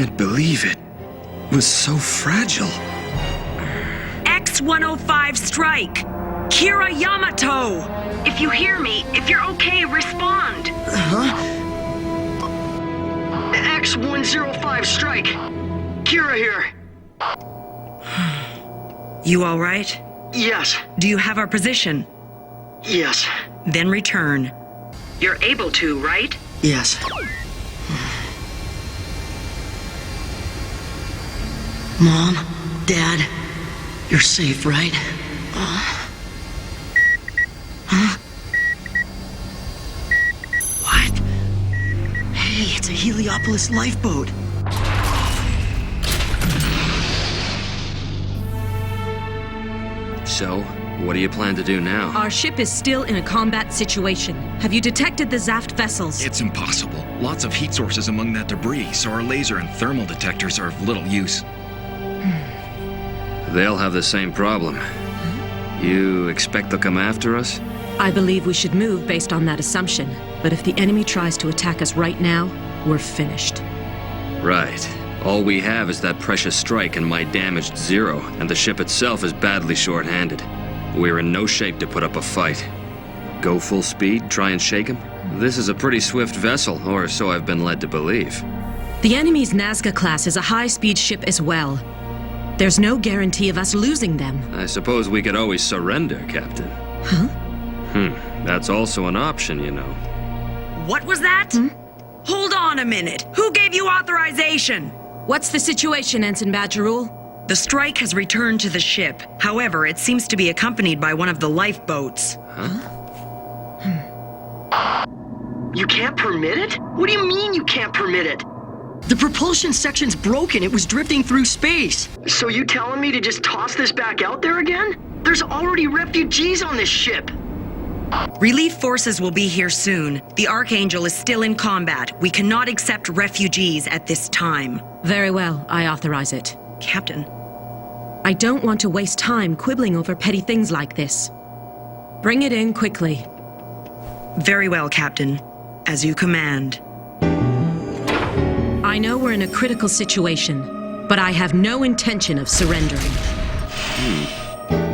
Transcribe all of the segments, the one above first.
can't believe it. Was so fragile. X-105 strike! Kira Yamato! If you hear me, if you're okay, respond! Huh? X-105 strike! Kira here! You all right? Yes. Do you have our position? Yes. Then return. You're able to, right? Yes. Mom, Dad, you're safe, right? Huh? What? Hey, it's a Heliopolis lifeboat. So, what do you plan to do now? Our ship is still in a combat situation. Have you detected the Zaft vessels? It's impossible. Lots of heat sources among that debris, so our laser and thermal detectors are of little use. They'll have the same problem. You expect they'll come after us? I believe we should move based on that assumption. But if the enemy tries to attack us right now, we're finished. Right. All we have is that precious strike and my damaged Zero, and the ship itself is badly short-handed. We're in no shape to put up a fight. Go full speed, try and shake him? This is a pretty swift vessel, or so I've been led to believe. The enemy's Nazca class is a high-speed ship as well. There's no guarantee of us losing them. I suppose we could always surrender, Captain. Huh? That's also an option, you know. What was that? Hold on a minute. Who gave you authorization? What's the situation, Ensign Badgerul? The strike has returned to the ship. However, it seems to be accompanied by one of the lifeboats. You can't permit it? What do you mean you can't permit it? The propulsion section's broken. It was drifting through space. So you telling me to just toss this back out there again? There's already refugees on this ship. Relief forces will be here soon. The Archangel is still in combat. We cannot accept refugees at this time. Very well, I authorize it. Captain. I don't want to waste time quibbling over petty things like this. Bring it in quickly. Very well, Captain. As you command. I know we're in a critical situation, but I have no intention of surrendering.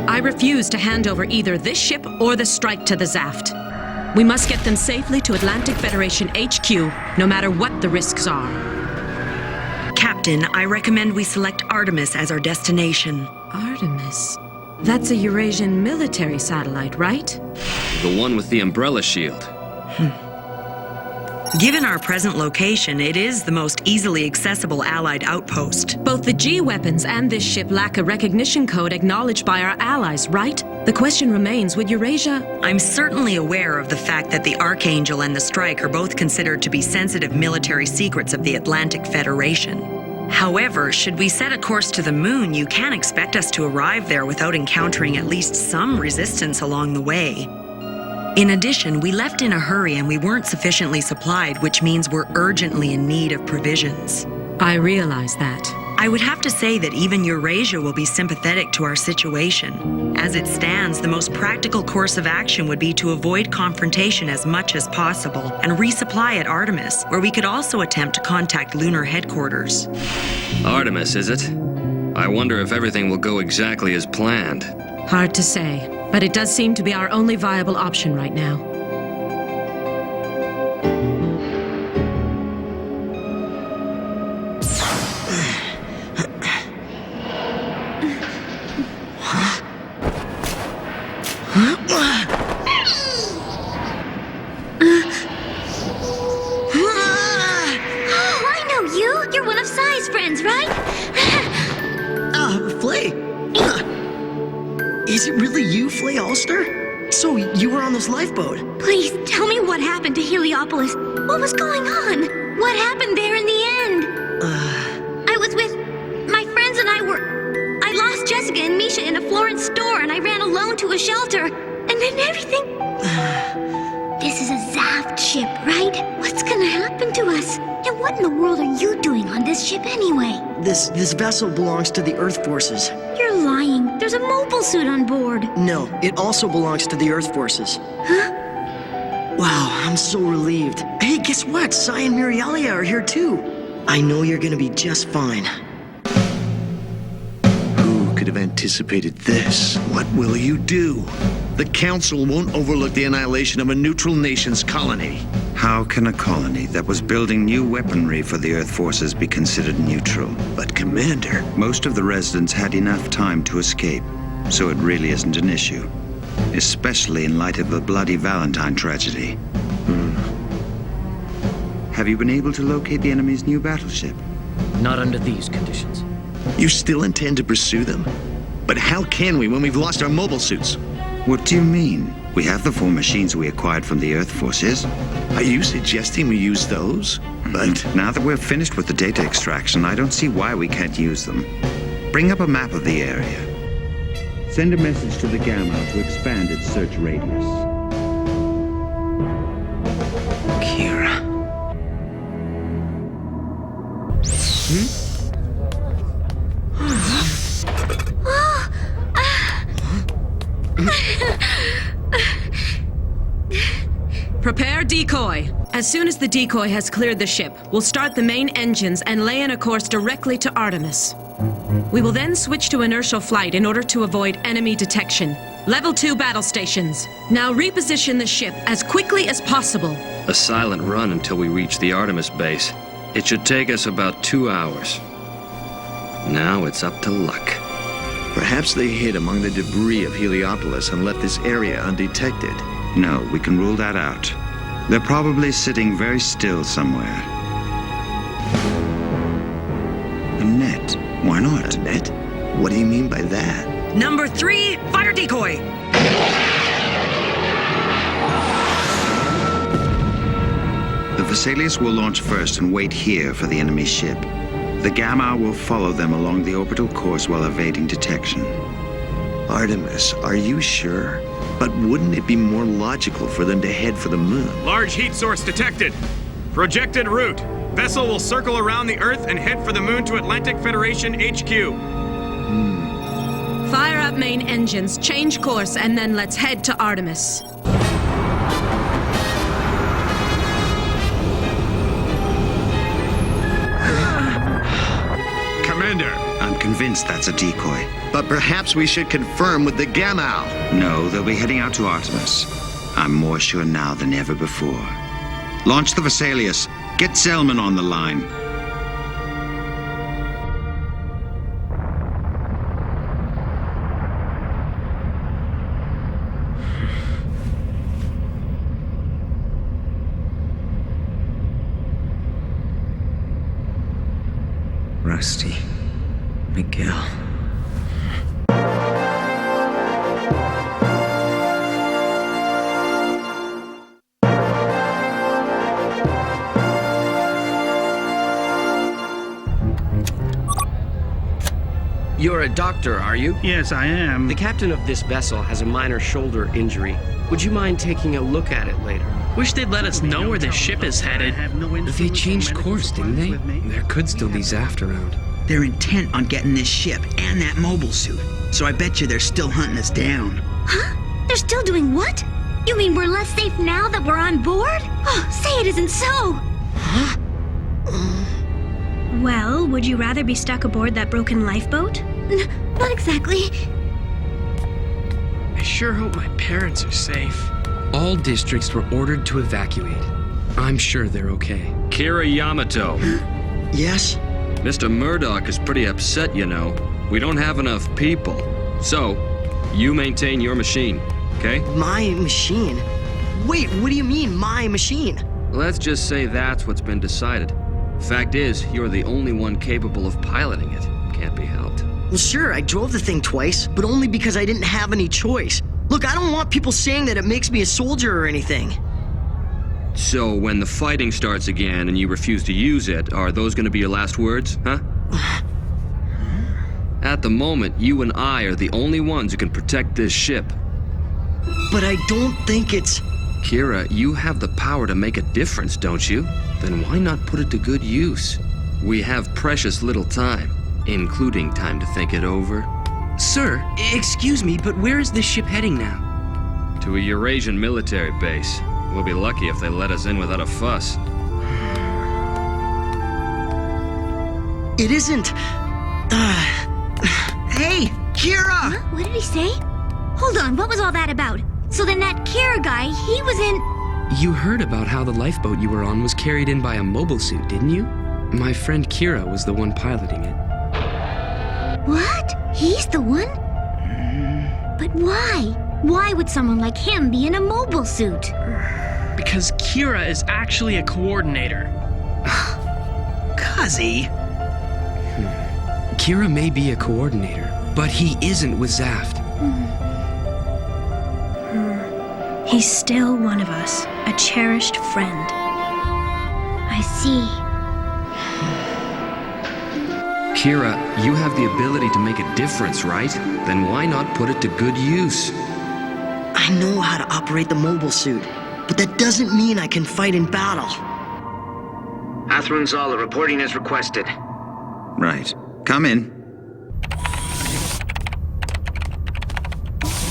I refuse to hand over either this ship or the strike to the Zaft. We must get them safely to Atlantic Federation HQ, no matter what the risks are. Captain, I recommend we select Artemis as our destination. Artemis? That's a Eurasian military satellite, right? The one with the umbrella shield. Given our present location, it is the most easily accessible Allied outpost. Both the G weapons and this ship lack a recognition code acknowledged by our allies, right? The question remains, would Eurasia... I'm certainly aware of the fact that the Archangel and the Strike are both considered to be sensitive military secrets of the Atlantic Federation. However, should we set a course to the moon, you can't expect us to arrive there without encountering at least some resistance along the way. In addition, we left in a hurry and we weren't sufficiently supplied, which means we're urgently in need of provisions. I realize that. I would have to say that even Eurasia will be sympathetic to our situation. As it stands, the most practical course of action would be to avoid confrontation as much as possible and resupply at Artemis, where we could also attempt to contact lunar headquarters. Artemis, is it? I wonder if everything will go exactly as planned. Hard to say, but it does seem to be our only viable option right now. Is it really you, Flay Ulster? So, you were on this lifeboat? Please, tell me what happened to Heliopolis. What was going on? What happened there in the end? I was with... my friends and I lost Jessica and Misha in a Florence store, and I ran alone to a shelter. And then everything... This is a Zaft ship, right? What's gonna happen to us? And what in the world are you doing on this ship anyway? This vessel belongs to the Earth Forces. You're lying. There's a mobile suit on board. No, it also belongs to the Earth Forces. Huh? Wow, I'm so relieved. Hey, guess what? Sai and Mirialia are here too. I know you're gonna be just fine. Who could have anticipated this? What will you do? The Council won't overlook the annihilation of a neutral nation's colony. How can a colony that was building new weaponry for the Earth forces be considered neutral? But Commander... Most of the residents had enough time to escape, so it really isn't an issue. Especially in light of the Bloody Valentine tragedy. Have you been able to locate the enemy's new battleship? Not under these conditions. You still intend to pursue them? But how can we when we've lost our mobile suits? What do you mean? We have the 4 machines we acquired from the Earth forces. Are you suggesting we use those? But Now that we're finished with the data extraction, I don't see why we can't use them. Bring up a map of the area. Send a message to the Gamma to expand its search radius. Kira... Prepare decoy. As soon as the decoy has cleared the ship, we'll start the main engines and lay in a course directly to Artemis. We will then switch to inertial flight in order to avoid enemy detection. Level 2 battle stations. Now reposition the ship as quickly as possible. A silent run until we reach the Artemis base. It should take us about 2 hours. Now it's up to luck. Perhaps they hid among the debris of Heliopolis and left this area undetected. No, we can rule that out. They're probably sitting very still somewhere. A net. Why not? A net? What do you mean by that? Number 3, fire decoy. The Vesalius will launch first and wait here for the enemy ship. The Gamma will follow them along the orbital course while evading detection. Artemis, are you sure? But wouldn't it be more logical for them to head for the moon? Large heat source detected. Projected route. Vessel will circle around the Earth and head for the moon to Atlantic Federation HQ. Fire up main engines, change course, and then let's head to Artemis. Commander. I'm convinced that's a decoy. But perhaps we should confirm with the Gamma. No, they'll be heading out to Artemis. I'm more sure now than ever before. Launch the Vesalius. Get Zellman on the line. Rusty. Miguel. You're a doctor, are you? Yes, I am. The captain of this vessel has a minor shoulder injury. Would you mind taking a look at it later? Wish they'd let us know where the ship is headed. They changed course, didn't they? There could still be Zaft around. They're intent on getting this ship and that mobile suit. So I bet you they're still hunting us down. Huh? They're still doing what? You mean we're less safe now that we're on board? Oh, say it isn't so! Huh? Well, would you rather be stuck aboard that broken lifeboat? Not exactly. I sure hope my parents are safe. All districts were ordered to evacuate. I'm sure they're okay. Kira Yamato. Yes? Mr. Murdoch is pretty upset, you know. We don't have enough people. So, you maintain your machine, okay? My machine? Wait, what do you mean, my machine? Let's just say that's what's been decided. Fact is, you're the only one capable of piloting it. Can't be helped. Well, sure, I drove the thing twice, but only because I didn't have any choice. Look, I don't want people saying that it makes me a soldier or anything. So, when the fighting starts again and you refuse to use it, are those going to be your last words, huh? At the moment, you and I are the only ones who can protect this ship. But I don't think it's... Kira, you have the power to make a difference, don't you? Then why not put it to good use? We have precious little time, including time to think it over. Sir, excuse me, but where is this ship heading now? To a Eurasian military base. We'll be lucky if they let us in without a fuss. It isn't... Hey, Kira! Huh? What did he say? Hold on, what was all that about? So then that Kira guy, he was in... You heard about how the lifeboat you were on was carried in by a mobile suit, didn't you? My friend Kira was the one piloting it. What? He's the one? But why? Why would someone like him be in a mobile suit? Because Kira is actually a coordinator. Cuzzy. Kira may be a coordinator, but he isn't with Zaft. He's still one of us, a cherished friend. I see. Kira, you have the ability to make a difference, right? Then why not put it to good use? I know how to operate the mobile suit, but that doesn't mean I can fight in battle. Athrun reporting as requested. Right. Come in.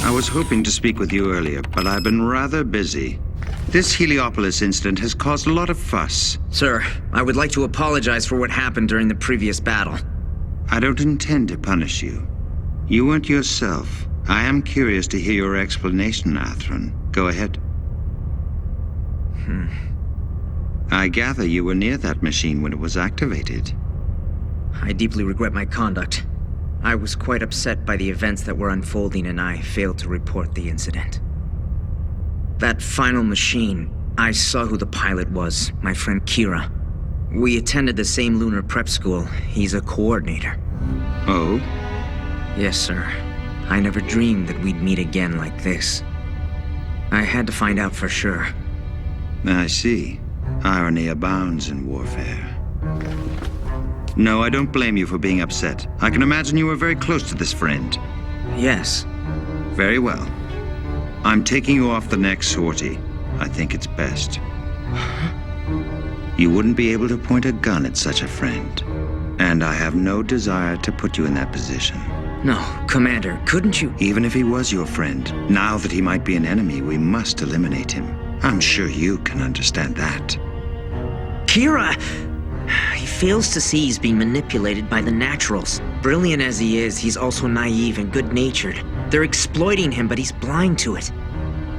I was hoping to speak with you earlier, but I've been rather busy. This Heliopolis incident has caused a lot of fuss. Sir, I would like to apologize for what happened during the previous battle. I don't intend to punish you. You weren't yourself. I am curious to hear your explanation, Athrun. Go ahead. I gather you were near that machine when it was activated. I deeply regret my conduct. I was quite upset by the events that were unfolding and I failed to report the incident. That final machine, I saw who the pilot was, my friend Kira. We attended the same lunar prep school. He's a coordinator. Oh? Yes, sir. I never dreamed that we'd meet again like this. I had to find out for sure. I see. Irony abounds in warfare. No, I don't blame you for being upset. I can imagine you were very close to this friend. Yes. Very well. I'm taking you off the next sortie. I think it's best. You wouldn't be able to point a gun at such a friend. And I have no desire to put you in that position. No, Commander, couldn't you? Even if he was your friend, now that he might be an enemy, we must eliminate him. I'm sure you can understand that. Kira! He fails to see he's being manipulated by the Naturals. Brilliant as he is, he's also naive and good-natured. They're exploiting him, but he's blind to it.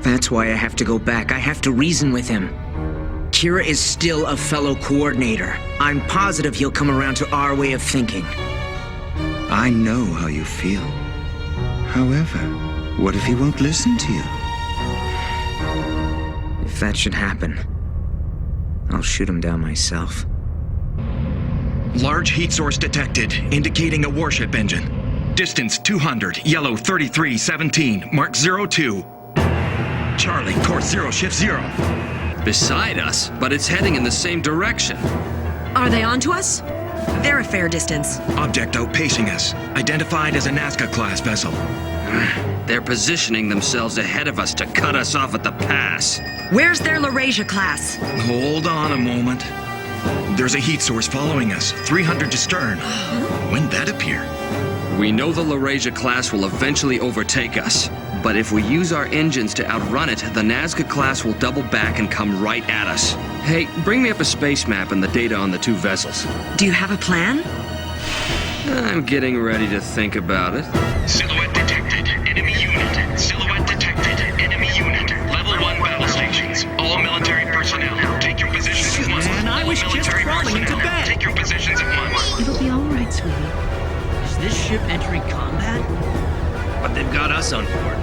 That's why I have to go back. I have to reason with him. Kira is still a fellow coordinator. I'm positive he'll come around to our way of thinking. I know how you feel. However, what if he won't listen to you? If that should happen, I'll shoot him down myself. Large heat source detected, indicating a warship engine. Distance 200, yellow 3317, mark 02. Charlie, course 0, shift 0. Beside us, but it's heading in the same direction. Are they onto us? They're a fair distance. Object outpacing us, identified as a Nazca-class vessel. They're positioning themselves ahead of us to cut us off at the pass. Where's their Laurasia class? Hold on a moment. There's a heat source following us, 300 to stern. When'd that appear? We know the Laurasia class will eventually overtake us. But if we use our engines to outrun it, the Nazca class will double back and come right at us. Hey, bring me up a space map and the data on the two vessels. Do you have a plan? I'm getting ready to think about it. Silhouette detected. Enemy unit. Silhouette detected. Enemy unit. Level 1 battle stations. All military personnel. Take your positions at once. Man, I was just crawling into bed. Take your positions at once. It'll be all right, sweetie. Is this ship entering combat? But they've got us on board.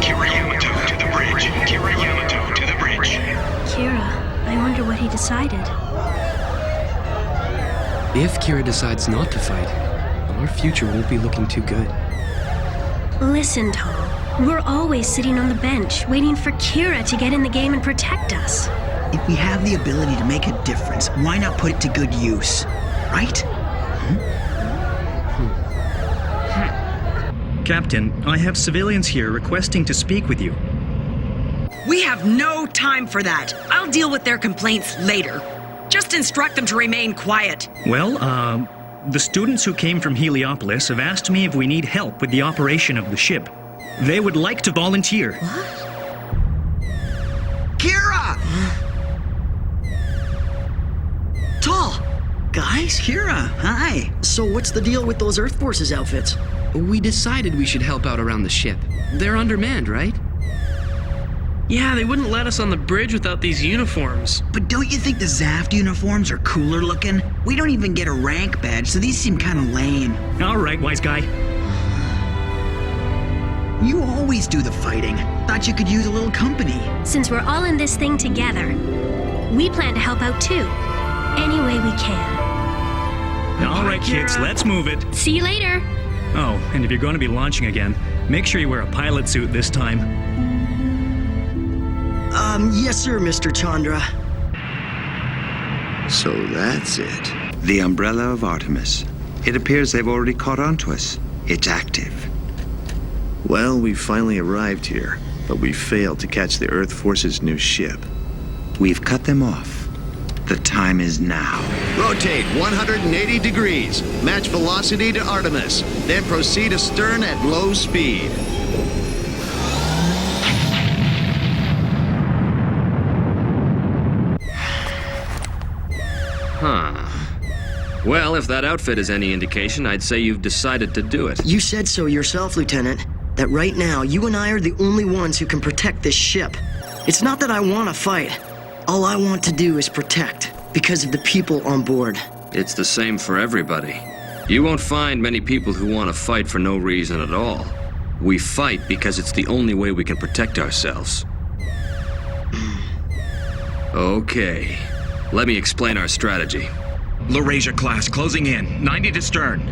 Kira Yamato to the bridge. Kira Yamato to the bridge. Kira, I wonder what he decided. If Kira decides not to fight, our future won't be looking too good. Listen, Tom. We're always sitting on the bench, waiting for Kira to get in the game and protect us. If we have the ability to make a difference, why not put it to good use? Right? Captain, I have civilians here requesting to speak with you. We have no time for that. I'll deal with their complaints later. Just instruct them to remain quiet. Well, the students who came from Heliopolis have asked me if we need help with the operation of the ship. They would like to volunteer. Kira! Tall, guys. Kira, hi. So what's the deal with those Earth Forces outfits? We decided we should help out around the ship. They're undermanned, right? Yeah, they wouldn't let us on the bridge without these uniforms. But don't you think the Zaft uniforms are cooler looking? We don't even get a rank badge, so these seem kind of lame. All right, wise guy. You always do the fighting. Thought you could use a little company. Since we're all in this thing together, we plan to help out too. Any way we can. All right, kids, let's move it. See you later. Oh, and if you're going to be launching again, make sure you wear a pilot suit this time. Yes, sir, Mr. Chandra. So that's it. The umbrella of Artemis. It appears they've already caught on to us. It's active. Well, we finally arrived here, but we failed to catch the Earth Force's new ship. We've cut them off. The time is now. Rotate 180 degrees. Match velocity to Artemis. Then proceed astern at low speed. Huh. Well, if that outfit is any indication, I'd say you've decided to do it. You said so yourself, Lieutenant. That right now, you and I are the only ones who can protect this ship. It's not that I want to fight. All I want to do is protect, because of the people on board. It's the same for everybody. You won't find many people who want to fight for no reason at all. We fight because it's the only way we can protect ourselves. Okay. Let me explain our strategy. Laurasia class closing in. 90 to stern.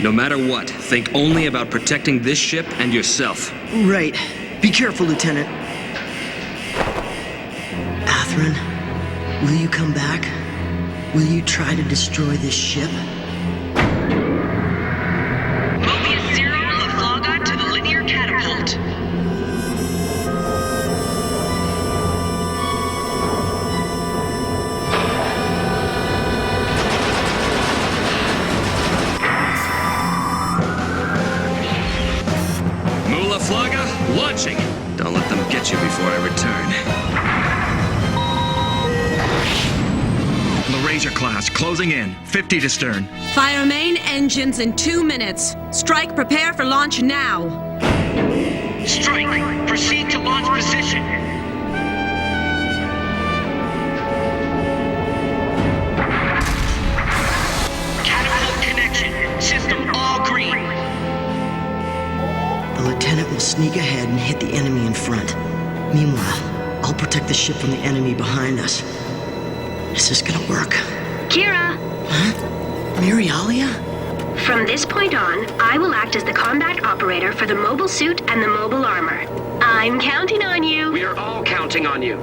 No matter what, think only about protecting this ship and yourself. Right. Be careful, Lieutenant. Atherin, will you come back? Will you try to destroy this ship? Mobius 0, Laflaga to the linear catapult. Laflaga, launching! Don't let them get you before I return. Laurasia class closing in. 50 to stern. Fire main engines in 2 minutes. Strike, prepare for launch now. Strike, proceed to launch position. Catapult connection. System all green. The lieutenant will sneak ahead and hit the enemy in front. Meanwhile, I'll protect the ship from the enemy behind us. Is this gonna work? Kira! Huh? Mirialia? From this point on, I will act as the combat operator for the mobile suit and the mobile armor. I'm counting on you. We are all counting on you.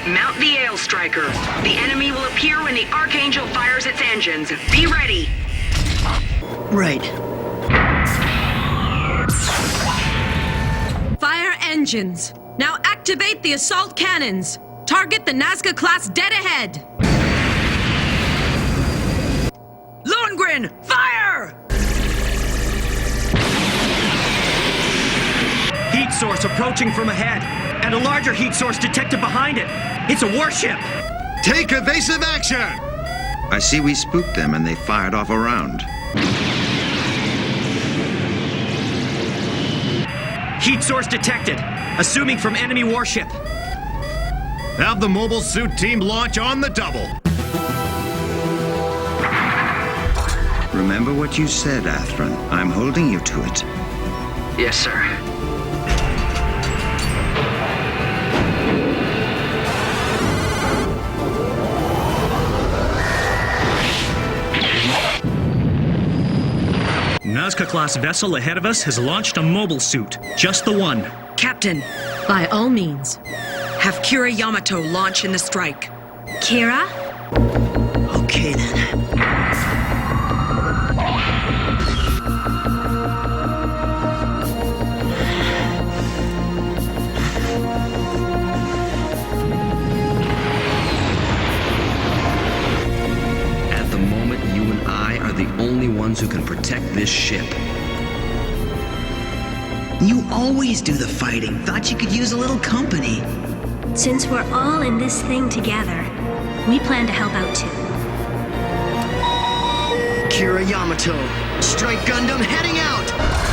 Mount the Ale Striker. The enemy will appear when the Archangel fires its engines. Be ready. Right. Fire engines. Now activate the assault cannons. Target the Nazca class dead ahead. Lohengrin, fire! Heat source approaching from ahead, and a larger heat source detected behind it. It's a warship. Take evasive action! I see we spooked them and they fired off a round. Heat source detected. Assuming from enemy warship. Have the mobile suit team launch on the double. Remember what you said, Atherin. I'm holding you to it. Yes, sir. Nazca-class vessel ahead of us has launched a mobile suit. Just the one. Captain, By all means. have Kira Yamato launch in the strike. Kira? Okay then. At the moment, you and I are the only ones who can protect this ship. You always do the fighting. Thought you could use a little company. Since we're all in this thing together, we plan to help out too. Kira Yamato, Strike Gundam heading out!